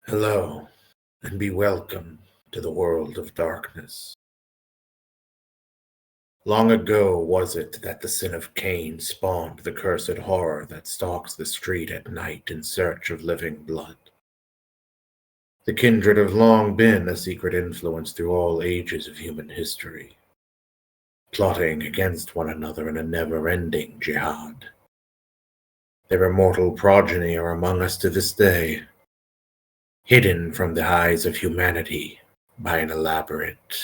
Hello, and be welcome to the world of darkness. Long ago was it that the sin of Cain spawned the cursed horror that stalks the street at night in search of living blood. The kindred have long been a secret influence through all ages of human history, plotting against one another in a never-ending jihad. Their immortal progeny are among us to this day, hidden from the eyes of humanity by an elaborate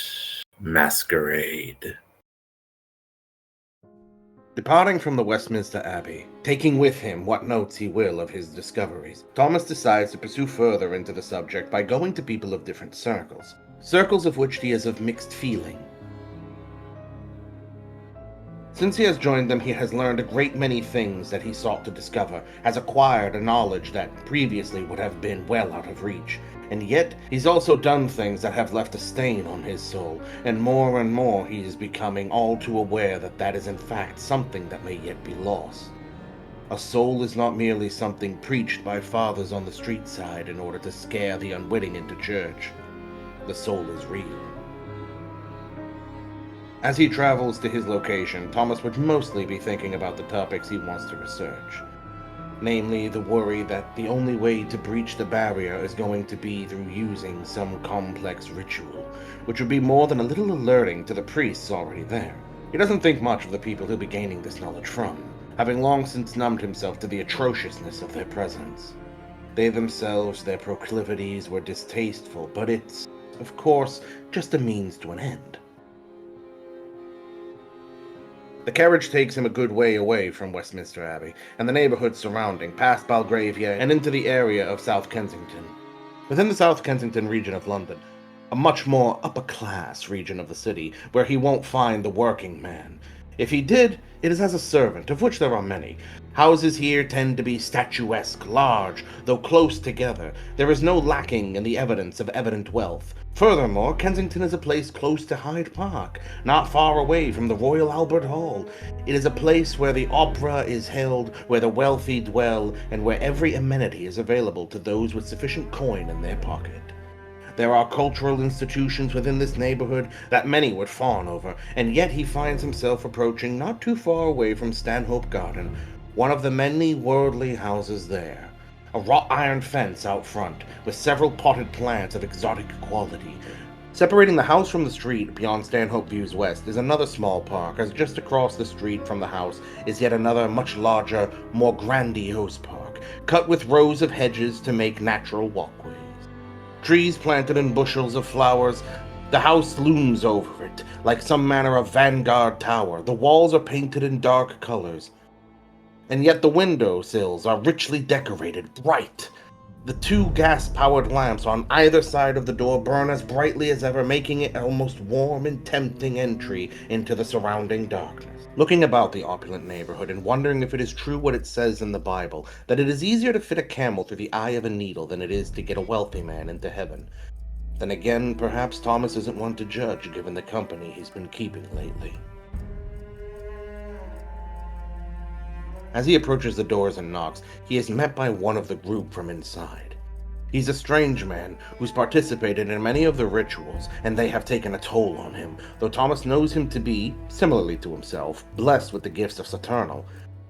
masquerade. Departing from the Westminster Abbey, taking with him what notes he will of his discoveries, Thomas decides to pursue further into the subject by going to people of different circles of which he is of mixed feeling. Since he has joined them, he has learned a great many things that he sought to discover, has acquired a knowledge that previously would have been well out of reach, and yet he's also done things that have left a stain on his soul, and more he is becoming all too aware that that is in fact something that may yet be lost. A soul is not merely something preached by fathers on the street side in order to scare the unwitting into church. The soul is real. As he travels to his location, Thomas would mostly be thinking about the topics he wants to research. Namely, the worry that the only way to breach the barrier is going to be through using some complex ritual, which would be more than a little alerting to the priests already there. He doesn't think much of the people he'll be gaining this knowledge from, having long since numbed himself to the atrociousness of their presence. They themselves, their proclivities, were distasteful, but it's, of course, just a means to an end. The carriage takes him a good way away from Westminster Abbey and the neighborhood surrounding, past Belgravia and into the area of South Kensington. Within the South Kensington region of London, a much more upper-class region of the city, where he won't find the working man. If he did, it is as a servant, of which there are many. Houses here tend to be statuesque, large, though close together. There is no lacking in the evidence of evident wealth. Furthermore, Kensington is a place close to Hyde Park, not far away from the Royal Albert Hall. It is a place where the opera is held, where the wealthy dwell, and where every amenity is available to those with sufficient coin in their pocket. There are cultural institutions within this neighborhood that many would fawn over, and yet he finds himself approaching not too far away from Stanhope Garden, one of the many worldly houses there. A wrought iron fence out front, with several potted plants of exotic quality. Separating the house from the street beyond Stanhope Views West is another small park, as just across the street from the house is yet another much larger, more grandiose park, cut with rows of hedges to make natural walkways. Trees planted in bushels of flowers. The house looms over it, like some manner of vanguard tower. The walls are painted in dark colors, and yet the window sills are richly decorated, bright. The two gas-powered lamps on either side of the door burn as brightly as ever, making it a most warm and tempting entry into the surrounding darkness. Looking about the opulent neighborhood and wondering if it is true what it says in the Bible, that it is easier to fit a camel through the eye of a needle than it is to get a wealthy man into heaven. Then again, perhaps Thomas isn't one to judge, given the company he's been keeping lately. As he approaches the doors and knocks, he is met by one of the group from inside. He's a strange man who's participated in many of the rituals, and they have taken a toll on him, though Thomas knows him to be, similarly to himself, blessed with the gifts of Saturnal.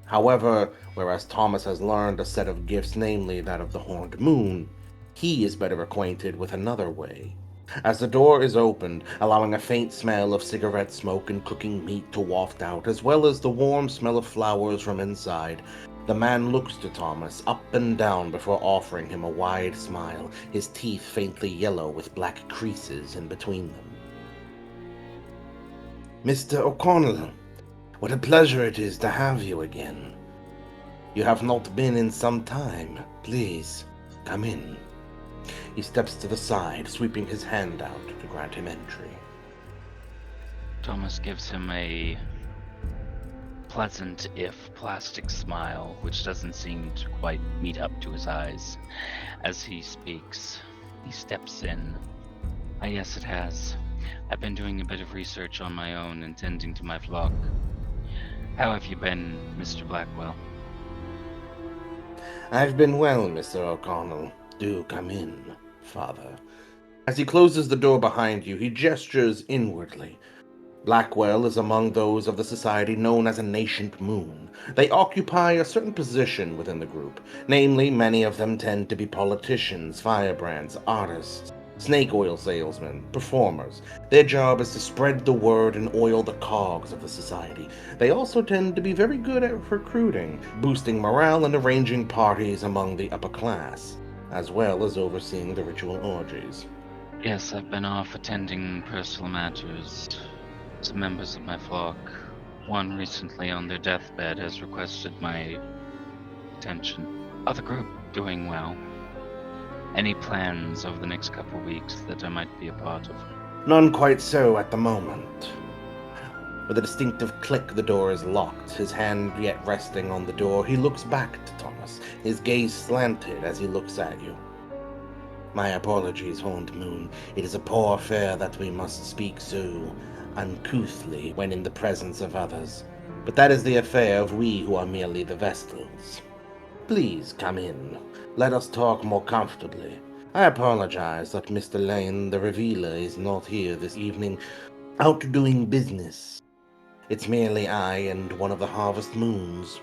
However, whereas Thomas has learned a set of gifts, namely that of the Horned Moon, he is better acquainted with another way. As the door is opened, allowing a faint smell of cigarette smoke and cooking meat to waft out, as well as the warm smell of flowers from inside, the man looks to Thomas up and down before offering him a wide smile, his teeth faintly yellow with black creases in between them. "Mr. O'Connell, what a pleasure it is to have you again. You have not been in some time. Please, come in." He steps to the side, sweeping his hand out to grant him entry. Thomas gives him a pleasant, if plastic smile, which doesn't seem to quite meet up to his eyes. As he speaks, he steps in. Ah, yes, it has. I've been doing a bit of research on my own and tending to my flock. How have you been, Mr. Blackwell? "I've been well, Mr. O'Connell. Do come in." Father. As he closes the door behind you, he gestures inwardly. Blackwell is among those of the society known as a Nascent Moon. They occupy a certain position within the group. Namely, many of them tend to be politicians, firebrands, artists, snake oil salesmen, performers. Their job is to spread the word and oil the cogs of the society. They also tend to be very good at recruiting, boosting morale and arranging parties among the upper class, as well as overseeing the ritual orgies. Yes, I've been off attending personal matters. Some members of my flock, one recently on their deathbed, has requested my attention. Other group doing well. Any plans over the next couple weeks that I might be a part of? None quite so at the moment. With a distinctive click, the door is locked. His hand yet resting on the door, he looks back to Thomas, his gaze slanted as he looks at you. My apologies, Horned Moon. It is a poor fare that we must speak so uncouthly when in the presence of others. But that is the affair of we who are merely the Vestals. Please come in. Let us talk more comfortably. I apologize that Mr. Lane, the Revealer, is not here this evening, out doing business. It's merely I and one of the Harvest Moons.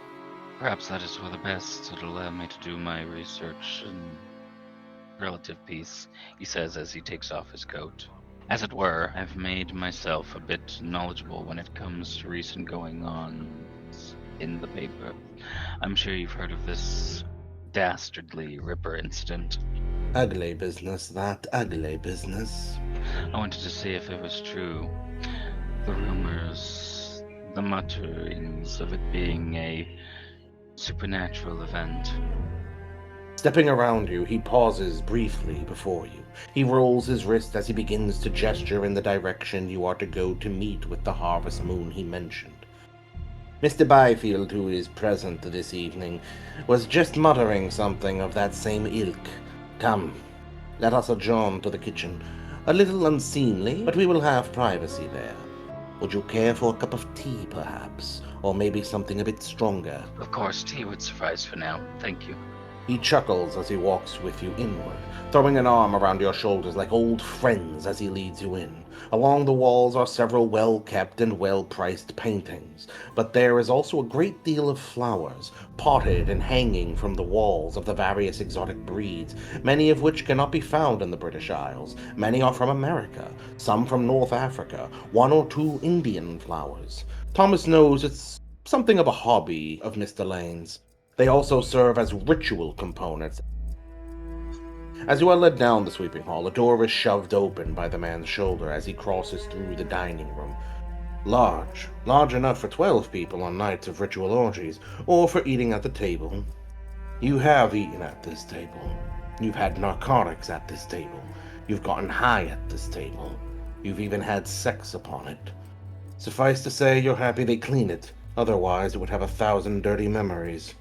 Perhaps that is for the best. It'll allow me to do my research and relative peace, he says as he takes off his coat. As it were, I've made myself a bit knowledgeable when it comes to recent going-ons in the paper. I'm sure you've heard of this dastardly Ripper incident. Ugly business, that ugly business. I wanted to see if it was true. The rumors, the mutterings of it being a supernatural event. Stepping around you, he pauses briefly before you. He rolls his wrist as he begins to gesture in the direction you are to go to meet with the Harvest Moon he mentioned. Mr. Byfield, who is present this evening, was just muttering something of that same ilk. Come, let us adjourn to the kitchen. A little unseemly, but we will have privacy there. Would you care for a cup of tea, perhaps? Or maybe something a bit stronger? Of course, tea would suffice for now. Thank you. He chuckles as he walks with you inward, throwing an arm around your shoulders like old friends as he leads you in. Along the walls are several well-kept and well-priced paintings, but there is also a great deal of flowers, potted and hanging from the walls of the various exotic breeds, many of which cannot be found in the British Isles. Many are from America, some from North Africa, one or two Indian flowers. Thomas knows it's something of a hobby of Mr. Lane's. They also serve as ritual components. As you are led down the sweeping hall, a door is shoved open by the man's shoulder as he crosses through the dining room. Large enough for 12 people on nights of ritual orgies, or for eating at the table. You have eaten at this table. You've had narcotics at this table. You've gotten high at this table. You've even had sex upon it. Suffice to say, you're happy they clean it, otherwise it would have 1,000 dirty memories.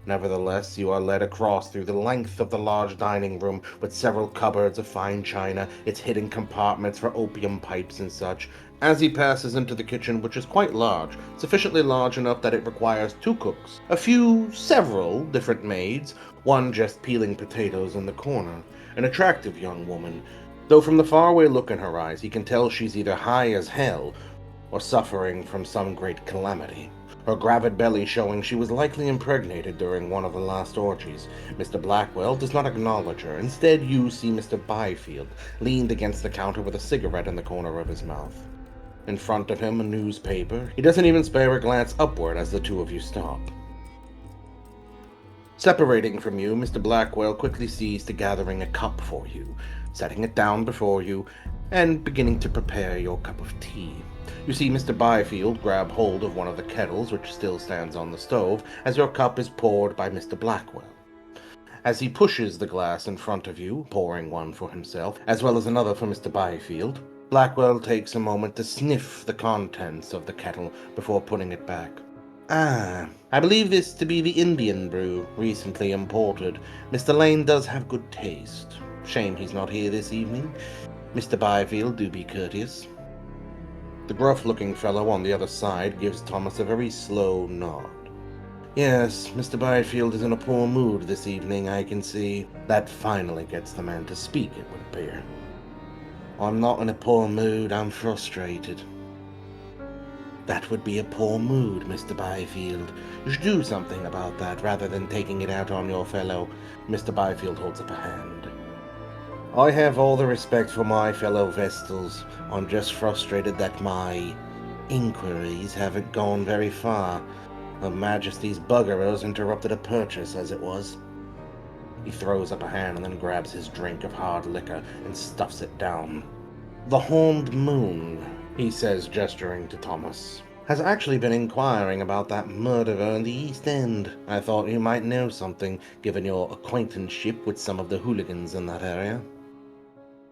Nevertheless, you are led across through the length of the large dining room with several cupboards of fine china, its hidden compartments for opium pipes and such, as he passes into the kitchen, which is quite large, sufficiently large enough that it requires 2 cooks, several different maids, one just peeling potatoes in the corner, an attractive young woman, though from the faraway look in her eyes he can tell she's either high as hell or suffering from some great calamity. Her gravid belly showing she was likely impregnated during one of the last orgies. Mr. Blackwell does not acknowledge her. Instead, you see Mr. Byfield leaned against the counter with a cigarette in the corner of his mouth. In front of him, a newspaper. He doesn't even spare a glance upward as the two of you stop. Separating from you, Mr. Blackwell quickly sees to gathering a cup for you, setting it down before you, and beginning to prepare your cup of tea. You see Mr. Byfield grab hold of one of the kettles which still stands on the stove as your cup is poured by Mr. Blackwell. As he pushes the glass in front of you, pouring one for himself, as well as another for Mr. Byfield, Blackwell takes a moment to sniff the contents of the kettle before putting it back. I believe this to be the Indian brew, recently imported. Mr. Lane does have good taste. Shame he's not here this evening. Mr. Byfield, do be courteous. The gruff-looking fellow on the other side gives Thomas a very slow nod. Yes, Mr. Byfield is in a poor mood this evening, I can see. That finally gets the man to speak, it would appear. I'm not in a poor mood, I'm frustrated. That would be a poor mood, Mr. Byfield. You should do something about that rather than taking it out on your fellow. Mr. Byfield holds up a hand. I have all the respect for my fellow Vestals. I'm just frustrated that my inquiries haven't gone very far. Her Majesty's buggeros interrupted a purchase, as it was. He throws up a hand and then grabs his drink of hard liquor and stuffs it down. The Horned Moon, he says, gesturing to Thomas, has actually been inquiring about that murderer in the East End. I thought you might know something, given your acquaintanceship with some of the hooligans in that area.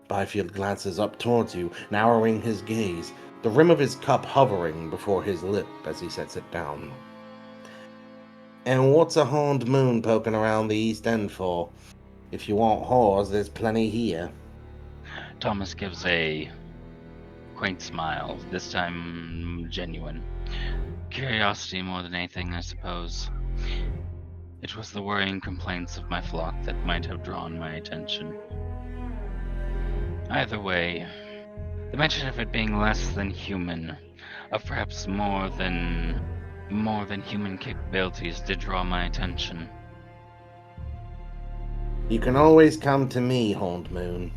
Byfield glances up towards you, narrowing his gaze, the rim of his cup hovering before his lip as he sets it down. And what's a horned moon poking around the East End for? If you want whores, there's plenty here. Thomas gives a quaint smile, this time genuine. Curiosity more than anything, I suppose. It was the worrying complaints of my flock that might have drawn my attention. Either way, the mention of it being less than human, of perhaps more than human capabilities, did draw my attention. You can always come to me, Horned Moon.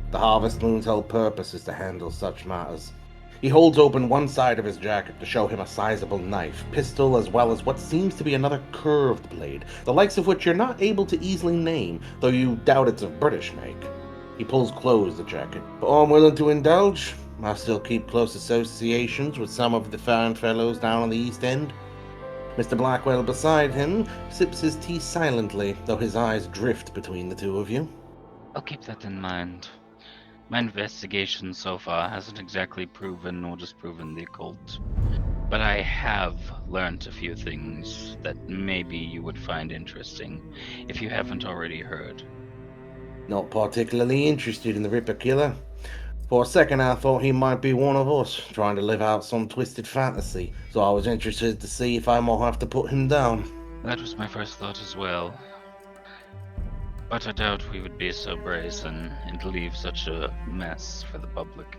The Harvest Moon's whole purpose is to handle such matters. He holds open one side of his jacket to show him a sizable knife, pistol, as well as what seems to be another curved blade, the likes of which you're not able to easily name, though you doubt it's of British make. He pulls closed the jacket. But I'm willing to indulge. I still keep close associations with some of the fine fellows down on the East End. Mr. Blackwell beside him sips his tea silently, though his eyes drift between the two of you. I'll keep that in mind. My investigation so far hasn't exactly proven or disproven the occult, but I have learned a few things that maybe you would find interesting, if you haven't already heard. Not particularly interested in the Ripper Killer. For a second I thought he might be one of us, trying to live out some twisted fantasy, so I was interested to see if I might have to put him down. That was my first thought as well. But I doubt we would be so brazen and leave such a mess for the public.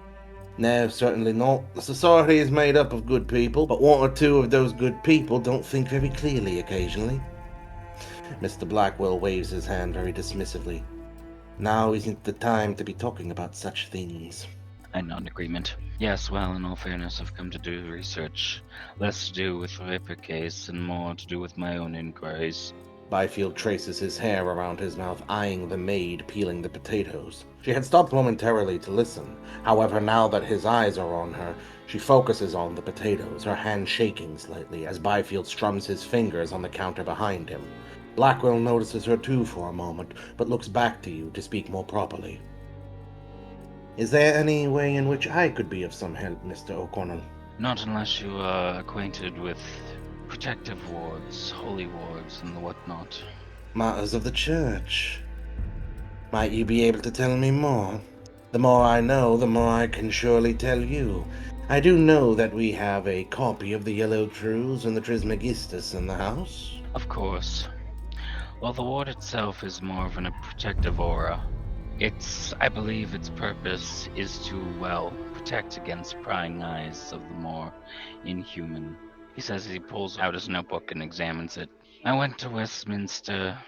No, certainly not. The society is made up of good people, but one or two of those good people don't think very clearly occasionally. Mr. Blackwell waves his hand very dismissively. Now isn't the time to be talking about such things. I nod in agreement. Yes, well, in all fairness, I've come to do research. Less to do with the Vampyr case and more to do with my own inquiries. Byfield traces his hair around his mouth, eyeing the maid peeling the potatoes. She had stopped momentarily to listen. However, now that his eyes are on her, she focuses on the potatoes, her hand shaking slightly as Byfield strums his fingers on the counter behind him. Blackwell notices her too for a moment, but looks back to you to speak more properly. Is there any way in which I could be of some help, Mr. O'Connell? Not unless you are acquainted with protective wards, holy wards, and the whatnot. Matters of the church. Might you be able to tell me more? The more I know, the more I can surely tell you. I do know that we have a copy of the Yellow Truths and the Trismegistus in the house. Of course. While the ward itself is more of a protective aura, I believe its purpose is to, well, protect against prying eyes of the more inhuman. He says he pulls out his notebook and examines it. I went to Westminster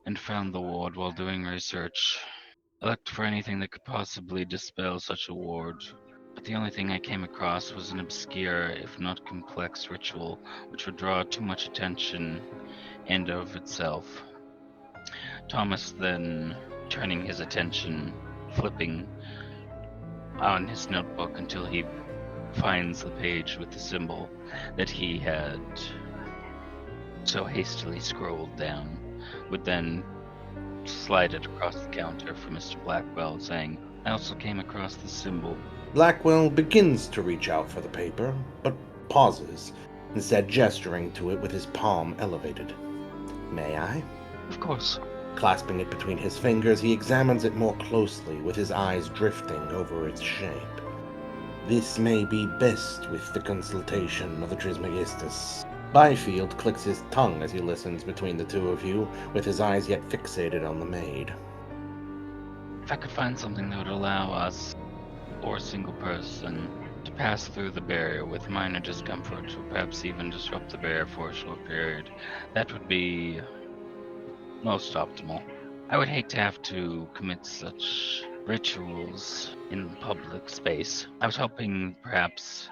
and found the ward while doing research. I looked for anything that could possibly dispel such a ward, but the only thing I came across was an obscure, if not complex, ritual which would draw too much attention and of itself. Thomas then, turning his attention, flipping on his notebook until he finds the page with the symbol that he had so hastily scrolled down, would then slide it across the counter for Mr. Blackwell, saying, I also came across the symbol. Blackwell begins to reach out for the paper, but pauses, instead gesturing to it with his palm elevated. May I? Of course. Clasping it between his fingers, he examines it more closely, with his eyes drifting over its shape. This may be best with the consultation of the Trismegistus, Byfield clicks his tongue as he listens between the two of you, with his eyes yet fixated on the maid. If I could find something that would allow us, or a single person, to pass through the barrier with minor discomfort, or perhaps even disrupt the barrier for a short period, that would be most optimal. I would hate to have to commit such rituals in public space. I was hoping, perhaps,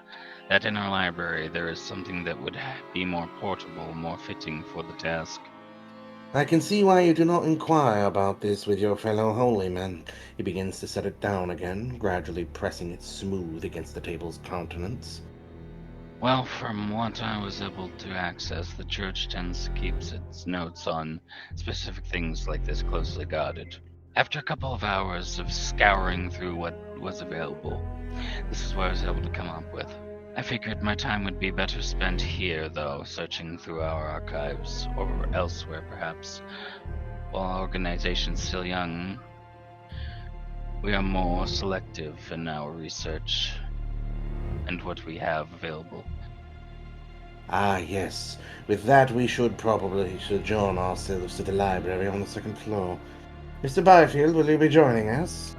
that in our library there is something that would be more portable, more fitting for the task. I can see why you do not inquire about this with your fellow holy men. He begins to set it down again, gradually pressing it smooth against the table's countenance. Well, from what I was able to access, the church tends to keep its notes on specific things like this closely guarded. After a couple of hours of scouring through what was available, this is what I was able to come up with. I figured my time would be better spent here, though, searching through our archives, or elsewhere perhaps. While our organization's still young, we are more selective in our research and what we have available. Ah, yes. With that, we should probably sojourn ourselves to the library on the second floor. Mr. Byfield, will you be joining us?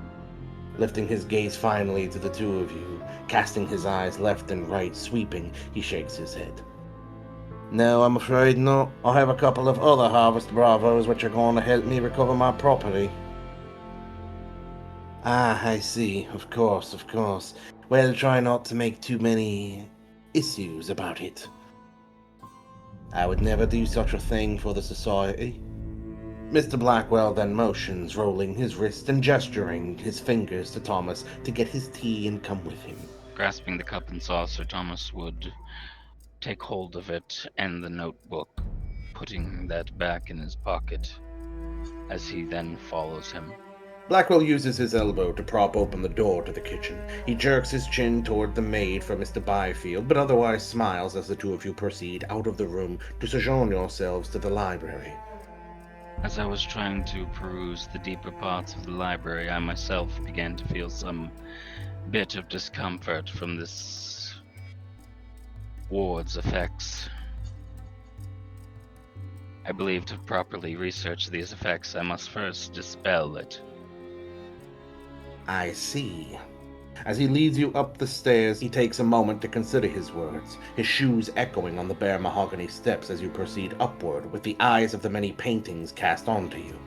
Lifting his gaze finally to the two of you, casting his eyes left and right, sweeping, he shakes his head. No, I'm afraid not. I have a couple of other Harvest Bravos which are going to help me recover my property. Ah, I see. Of course, of course. Well, try not to make too many issues about it. I would never do such a thing for the society. Mr. Blackwell then motions, rolling his wrist and gesturing his fingers to Thomas to get his tea and come with him. Grasping the cup and saucer, Thomas would take hold of it and the notebook, putting that back in his pocket as he then follows him. Blackwell uses his elbow to prop open the door to the kitchen. He jerks his chin toward the maid for Mr. Byfield, but otherwise smiles as the two of you proceed out of the room to sojourn yourselves to the library. As I was trying to peruse the deeper parts of the library, I myself began to feel some bit of discomfort from this ward's effects. I believe to properly research these effects, I must first dispel it. I see. As he leads you up the stairs, he takes a moment to consider his words, his shoes echoing on the bare mahogany steps as you proceed upward, with the eyes of the many paintings cast onto you.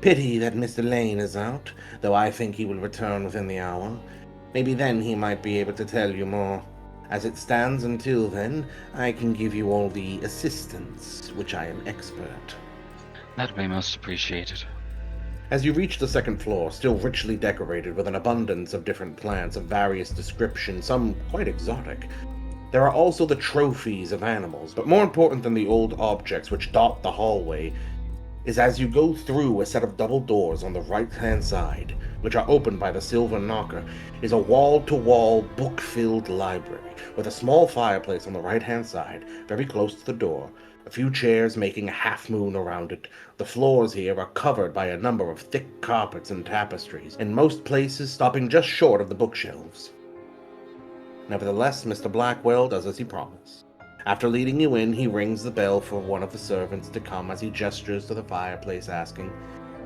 Pity that Mr. Lane is out, though I think he will return within the hour. Maybe then he might be able to tell you more. As it stands until then, I can give you all the assistance, which I am expert. That would be most appreciated. As you reach the second floor, still richly decorated with an abundance of different plants of various description, some quite exotic, there are also the trophies of animals, but more important than the old objects which dot the hallway is as you go through a set of double doors on the right-hand side, which are opened by the silver knocker, is a wall-to-wall book-filled library, with a small fireplace on the right-hand side, very close to the door, a few chairs making a half-moon around it. The floors here are covered by a number of thick carpets and tapestries, in most places stopping just short of the bookshelves. Nevertheless, Mr. Blackwell does as he promised. After leading you in, he rings the bell for one of the servants to come as he gestures to the fireplace, asking,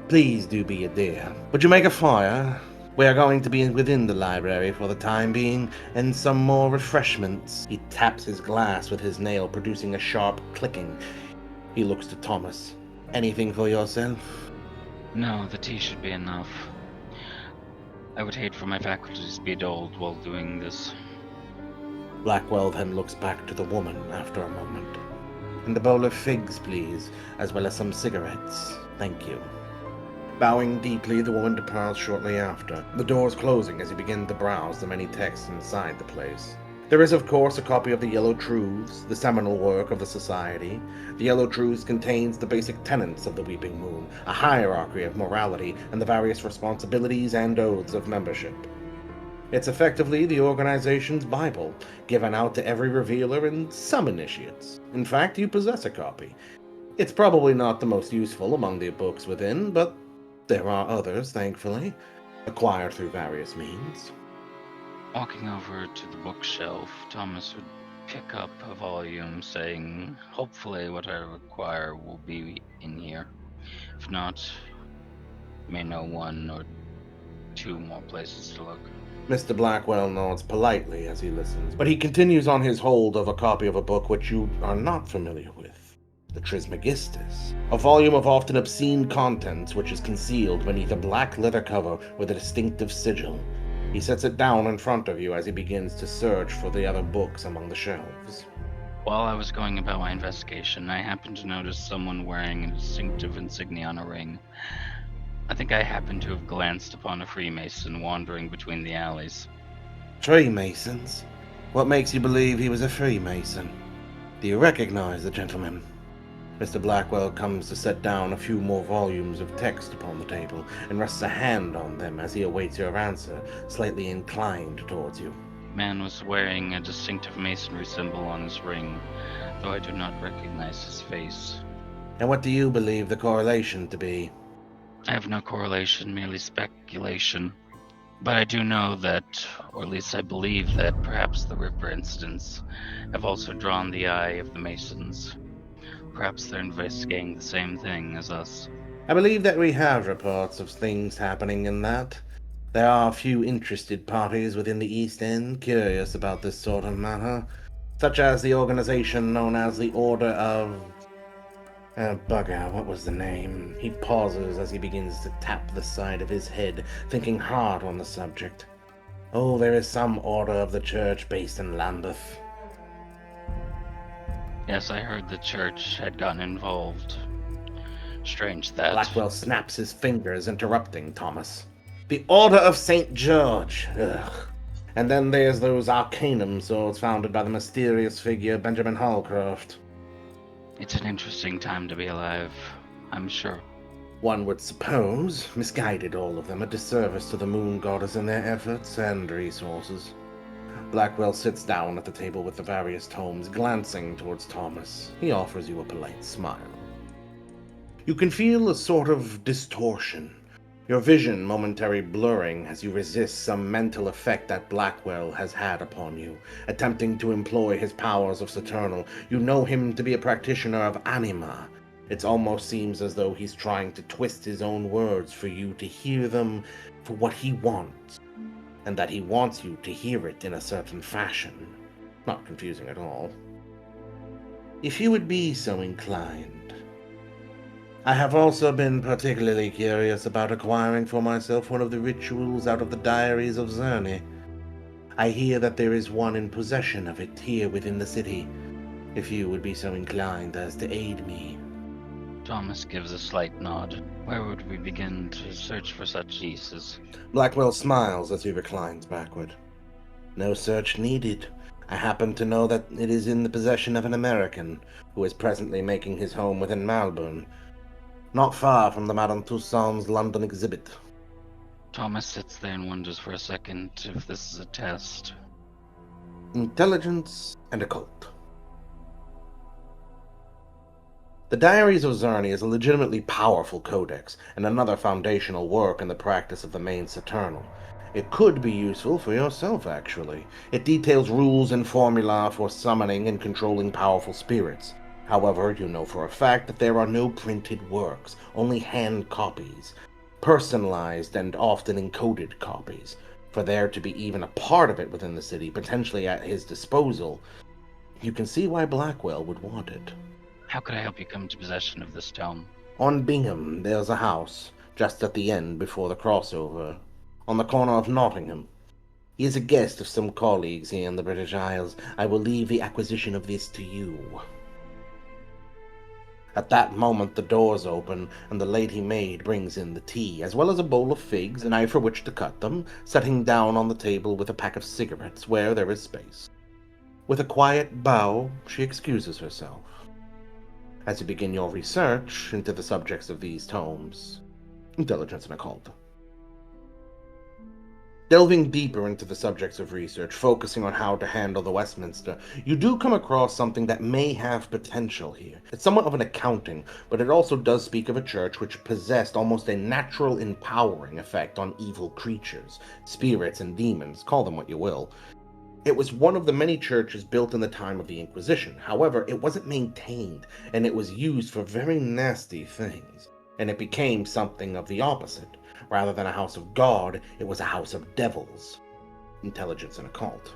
"Please do be a dear. Would you make a fire? We are going to be within the library for the time being, and some more refreshments." He taps his glass with his nail, producing a sharp clicking. He looks to Thomas. "Anything for yourself?" No, the tea should be enough. I would hate for my faculties to be dulled while doing this. Blackwell then looks back to the woman after a moment. "And a bowl of figs, please, as well as some cigarettes. Thank you." Bowing deeply, the woman departs shortly after, the doors closing as you begin to browse the many texts inside the place. There is, of course, a copy of the Yellow Truths, the seminal work of the Society. The Yellow Truths contains the basic tenets of the Weeping Moon, a hierarchy of morality, and the various responsibilities and oaths of membership. It's effectively the organization's Bible, given out to every revealer and some initiates. In fact, you possess a copy. It's probably not the most useful among the books within, but there are others, thankfully, acquired through various means. Walking over to the bookshelf, Thomas would pick up a volume saying, hopefully what I require will be in here. If not, may know one or two more places to look. Mr. Blackwell nods politely as he listens, but he continues on his hold of a copy of a book which you are not familiar with. The Trismegistus, a volume of often obscene contents which is concealed beneath a black leather cover with a distinctive sigil. He sets it down in front of you as he begins to search for the other books among the shelves. While I was going about my investigation, I happened to notice someone wearing a distinctive insignia on a ring. I think I happened to have glanced upon a Freemason wandering between the alleys. Freemasons? What makes you believe he was a Freemason? Do you recognize the gentleman? Mr. Blackwell comes to set down a few more volumes of text upon the table and rests a hand on them as he awaits your answer, slightly inclined towards you. The man was wearing a distinctive masonry symbol on his ring, though I do not recognize his face. And what do you believe the correlation to be? I have no correlation, merely speculation. But I do know that, or at least I believe that, perhaps the Ripper incidents have also drawn the eye of the Masons. Perhaps they're investigating the same thing as us. I believe that we have reports of things happening in that. There are a few interested parties within the East End curious about this sort of matter, such as the organization known as the Order of... bugger, what was the name? He pauses as he begins to tap the side of his head, thinking hard on the subject. Oh, there is some order of the church based in Lambeth. Yes, I heard the church had gotten involved. Strange that. Blackwell snaps his fingers, interrupting Thomas. The Order of St. George. Ugh. And then there's those Arcanum swords founded by the mysterious figure Benjamin Holcroft. It's an interesting time to be alive, I'm sure. One would suppose, misguided all of them, a disservice to the moon goddess in their efforts and resources. Blackwell sits down at the table with the various tomes, glancing towards Thomas. He offers you a polite smile. You can feel a sort of distortion, your vision momentary blurring as you resist some mental effect that Blackwell has had upon you, attempting to employ his powers of Saturnal. You know him to be a practitioner of anima. It almost seems as though he's trying to twist his own words for you to hear them for what he wants, and that he wants you to hear it in a certain fashion. Not confusing at all. If you would be so inclined. I have also been particularly curious about acquiring for myself one of the rituals out of the diaries of Zerny. I hear that there is one in possession of it here within the city, if you would be so inclined as to aid me. Thomas gives a slight nod. Where would we begin to search for such pieces? Blackwell smiles as he reclines backward. No search needed. I happen to know that it is in the possession of an American, who is presently making his home within Melbourne, not far from the Madame Tussauds London exhibit. Thomas sits there and wonders for a second if this is a test. Intelligence and occult. The Diaries of Zerny is a legitimately powerful codex, and another foundational work in the practice of the main Saturnal. It could be useful for yourself, actually. It details rules and formula for summoning and controlling powerful spirits. However, you know for a fact that there are no printed works, only hand copies, personalized and often encoded copies. For there to be even a part of it within the city, potentially at his disposal, you can see why Blackwell would want it. How could I help you come to possession of this tome? On Bingham, there's a house, just at the end before the crossover, on the corner of Nottingham. He is a guest of some colleagues here in the British Isles. I will leave the acquisition of this to you. At that moment the doors open, and the lady-maid brings in the tea, as well as a bowl of figs, a knife for which to cut them, setting down on the table with a pack of cigarettes where there is space. With a quiet bow, she excuses herself. As you begin your research into the subjects of these tomes, intelligence and occult. Delving deeper into the subjects of research, focusing on how to handle the Westminster, you do come across something that may have potential here. It's somewhat of an accounting, but it also does speak of a church which possessed almost a natural empowering effect on evil creatures, spirits and demons, call them what you will. It was one of the many churches built in the time of the Inquisition. However, it wasn't maintained, and it was used for very nasty things, and it became something of the opposite. Rather than a house of God, it was a house of devils, intelligence and occult.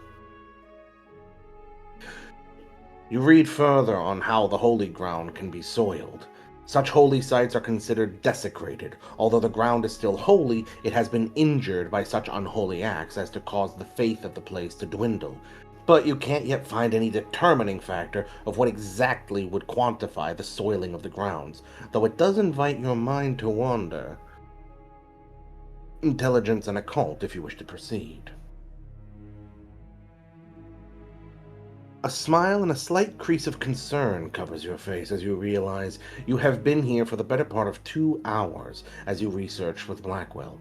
You read further on how the holy ground can be soiled. Such holy sites are considered desecrated. Although the ground is still holy, it has been injured by such unholy acts as to cause the faith of the place to dwindle. But you can't yet find any determining factor of what exactly would quantify the soiling of the grounds, though it does invite your mind to wander. Intelligence and occult, if you wish to proceed. A smile and a slight crease of concern covers your face as you realize you have been here for the better part of 2 hours as you research with Blackwell.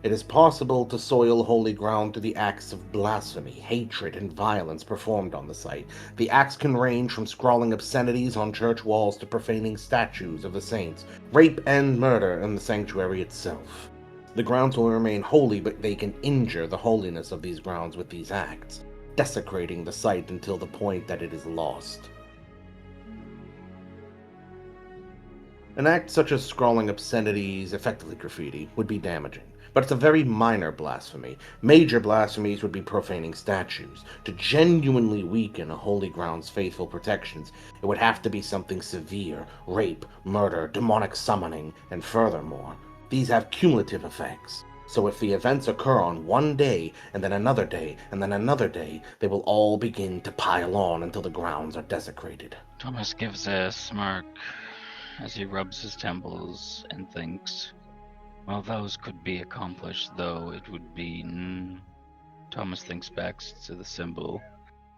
It is possible to soil holy ground through the acts of blasphemy, hatred, and violence performed on the site. The acts can range from scrawling obscenities on church walls to profaning statues of the saints, rape and murder in the sanctuary itself. The grounds will remain holy, but they can injure the holiness of these grounds with these acts, desecrating the site until the point that it is lost. An act such as scrawling obscenities, effectively graffiti, would be damaging, but it's a very minor blasphemy. Major blasphemies would be profaning statues. To genuinely weaken a holy ground's faithful protections, it would have to be something severe: rape, murder, demonic summoning, and furthermore, these have cumulative effects. So if the events occur on one day, and then another day, and then another day, they will all begin to pile on until the grounds are desecrated. Thomas gives a smirk as he rubs his temples and thinks, well, those could be accomplished, though it would be... Thomas thinks back to the symbol.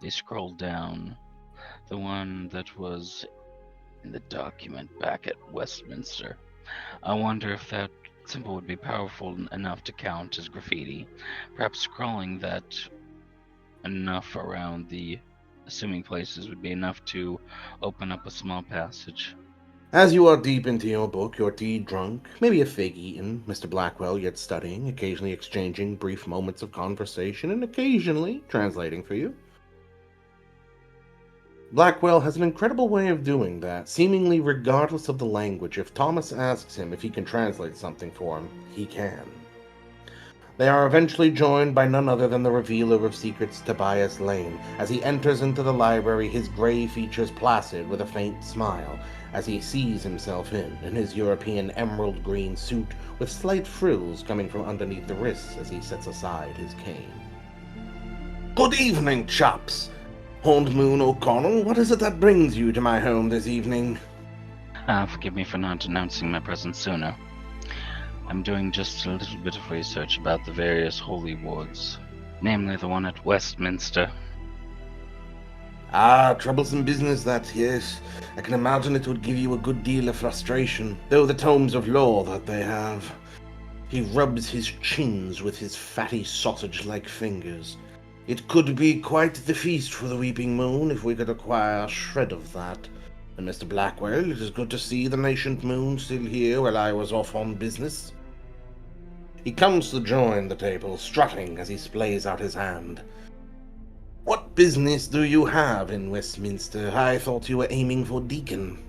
They scroll down. The one that was in the document back at Westminster. I wonder if that symbol would be powerful enough to count as graffiti. Perhaps scrolling that enough around the assuming places would be enough to open up a small passage. As you are deep into your book, your tea drunk, maybe a fig eaten, Mr. Blackwell yet studying, occasionally exchanging brief moments of conversation, and occasionally translating for you. Blackwell has an incredible way of doing that, seemingly regardless of the language. If Thomas asks him if he can translate something for him, he can. They are eventually joined by none other than the revealer of secrets, Tobias Lane. As he enters into the library, his gray features placid with a faint smile, as he sees himself in his European emerald green suit with slight frills coming from underneath the wrists as he sets aside his cane. Good evening, chaps! Horned Moon O'Connell, what is it that brings you to my home this evening? Forgive me for not announcing my presence sooner. I'm doing just a little bit of research about the various holy wards, namely the one at Westminster. Ah, troublesome business that, yes. I can imagine it would give you a good deal of frustration, though the tomes of law that they have. He rubs his chins with his fatty sausage-like fingers. It could be quite the feast for the Weeping Moon if we could acquire a shred of that. And Mr. Blackwell, it is good to see the nascent moon still here while I was off on business. He comes to join the table, strutting as he splays out his hand. What business do you have in Westminster? I thought you were aiming for Deacon.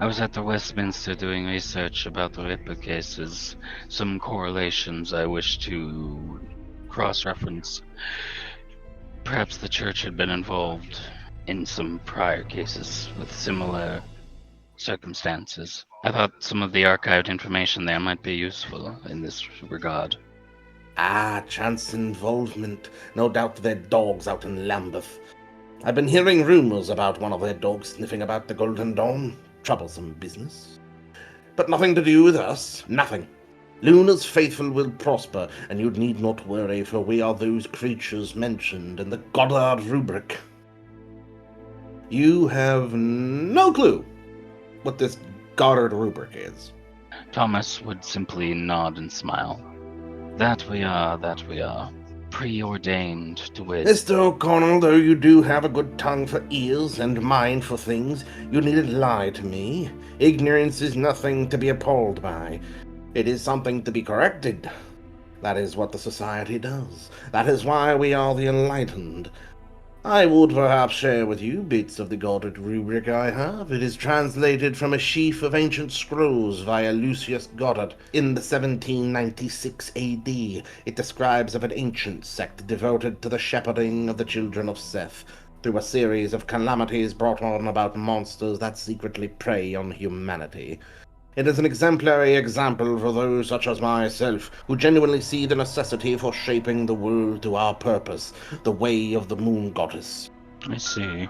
I was at the Westminster doing research about the Ripper cases, some correlations I wish to cross-reference. Perhaps the church had been involved in some prior cases with similar circumstances. I thought some of the archived information there might be useful in this regard. Ah, chance involvement. No doubt their dogs out in Lambeth. I've been hearing rumors about one of their dogs sniffing about the Golden Dawn. Troublesome business. But nothing to do with us. Nothing. Luna's faithful will prosper, and you need not worry, for we are those creatures mentioned in the Goddard rubric. You have no clue what this Goddard rubric is. Thomas would simply nod and smile. That we are. Preordained to wit. Mr. O'Connell, though you do have a good tongue for ears and mind for things, you needn't lie to me. Ignorance is nothing to be appalled by. It is something to be corrected. That is what the society does. That is why we are the Enlightened. I would perhaps share with you bits of the guarded rubric I have. It is translated from a sheaf of ancient scrolls via Lucius Goddard in the 1796 AD. It describes of an ancient sect devoted to the shepherding of the children of Seth, through a series of calamities brought on about monsters that secretly prey on humanity. It is an exemplary example for those such as myself, who genuinely see the necessity for shaping the world to our purpose, the way of the moon goddess. I see.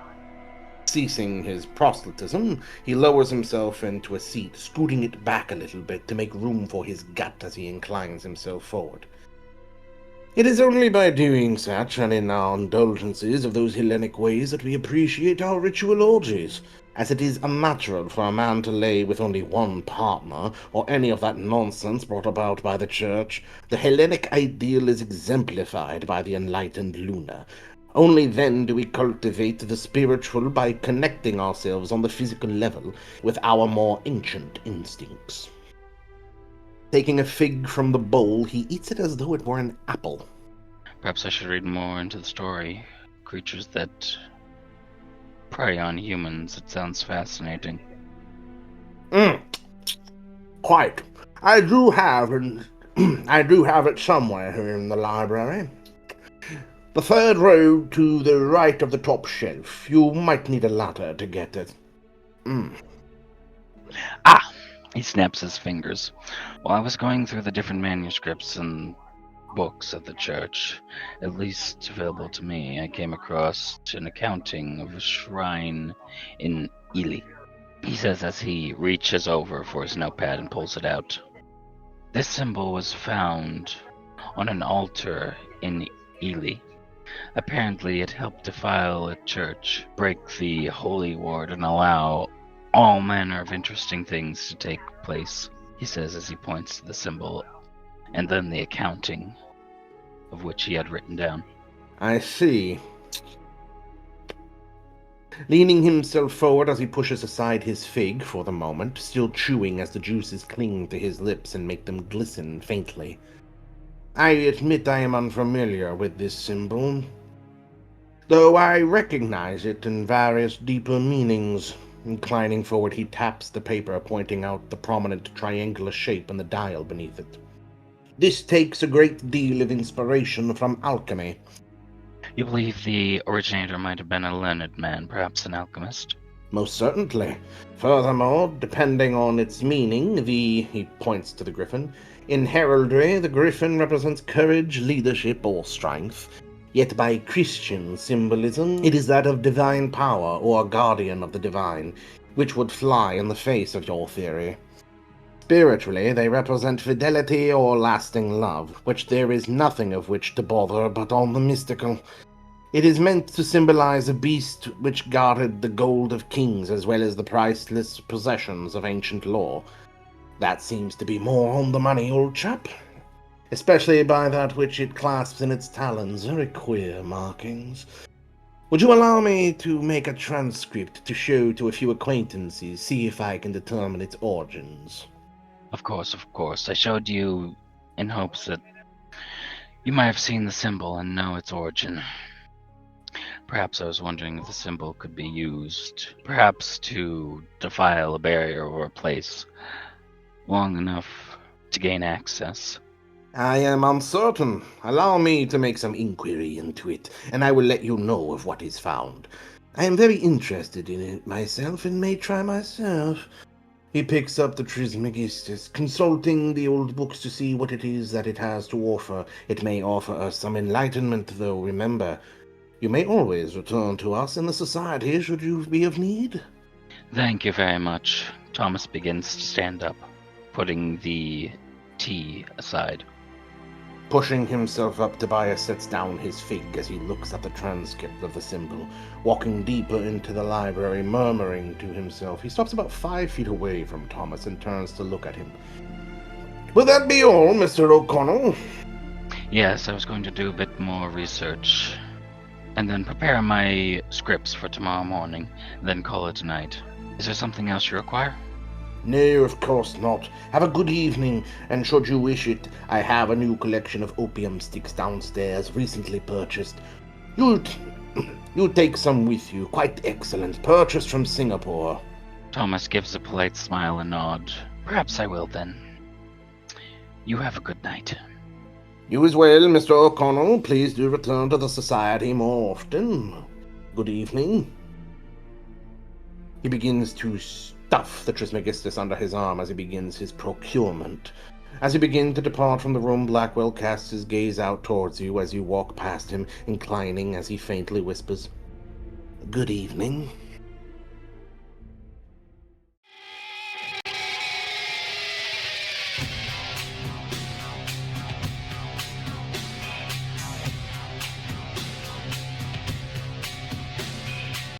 Ceasing his proselytism, he lowers himself into a seat, scooting it back a little bit to make room for his gut as he inclines himself forward. It is only by doing such, and in our indulgences of those Hellenic ways, that we appreciate our ritual orgies, as it is unnatural for a man to lay with only one partner, or any of that nonsense brought about by the Church. The Hellenic ideal is exemplified by the enlightened Luna. Only then do we cultivate the spiritual by connecting ourselves on the physical level with our more ancient instincts. Taking a fig from the bowl, he eats it as though it were an apple. Perhaps I should read more into the story. Creatures that prey on humans. It sounds fascinating. Quite. I do have it somewhere here in the library. The third row to the right of the top shelf. You might need a ladder to get it. Ah! He snaps his fingers. While I was going through the different manuscripts and books at the church, at least available to me, I came across an accounting of a shrine in Ely. He says as he reaches over for his notepad and pulls it out. This symbol was found on an altar in Ely. Apparently it helped defile a church, break the holy ward, and allow all manner of interesting things to take place, he says as he points to the symbol, and then the accounting of which he had written down. I see. Leaning himself forward as he pushes aside his fig for the moment, still chewing as the juices cling to his lips and make them glisten faintly. I admit I am unfamiliar with this symbol, though I recognize it in various deeper meanings. Inclining forward, he taps the paper, pointing out the prominent triangular shape and the dial beneath it. This takes a great deal of inspiration from alchemy. You believe the originator might have been a learned man, perhaps an alchemist? Most certainly. Furthermore, depending on its meaning, he points to the griffin. In heraldry, the griffin represents courage, leadership, or strength. Yet by Christian symbolism, it is that of divine power, or guardian of the divine, which would fly in the face of your theory. Spiritually, they represent fidelity or lasting love, which there is nothing of which to bother but on the mystical. It is meant to symbolize a beast which guarded the gold of kings as well as the priceless possessions of ancient lore. That seems to be more on the money, old chap. Especially by that which it clasps in its talons, very queer markings. Would you allow me to make a transcript to show to a few acquaintances, see if I can determine its origins? Of course. I showed you in hopes that you might have seen the symbol and know its origin. Perhaps I was wondering if the symbol could be used, perhaps to defile a barrier or a place long enough to gain access. I am uncertain. Allow me to make some inquiry into it, and I will let you know of what is found. I am very interested in it myself, and may try myself. He picks up the Trismegistus, consulting the old books to see what it is that it has to offer. It may offer us some enlightenment, though, remember, you may always return to us in the society should you be of need. Thank you very much. Thomas begins to stand up, putting the tea aside. Pushing himself up, Tobias sets down his fig as he looks at the transcript of the symbol, walking deeper into the library, murmuring to himself. He stops about 5 feet away from Thomas and turns to look at him. Will that be all, Mr. O'Connell? Yes, I was going to do a bit more research, and then prepare my scripts for tomorrow morning, then call it a night. Is there something else you require? No, of course not. Have a good evening, and should you wish it, I have a new collection of opium sticks downstairs, recently purchased. You take some with you. Quite excellent. Purchased from Singapore. Thomas gives a polite smile and nod. Perhaps I will then. You have a good night. You as well, Mr. O'Connell. Please do return to the Society more often. Good evening. He begins to stuff the Trismegistus under his arm as he begins his procurement. As you begin to depart from the room, Blackwell casts his gaze out towards you as you walk past him, inclining as he faintly whispers, "Good evening."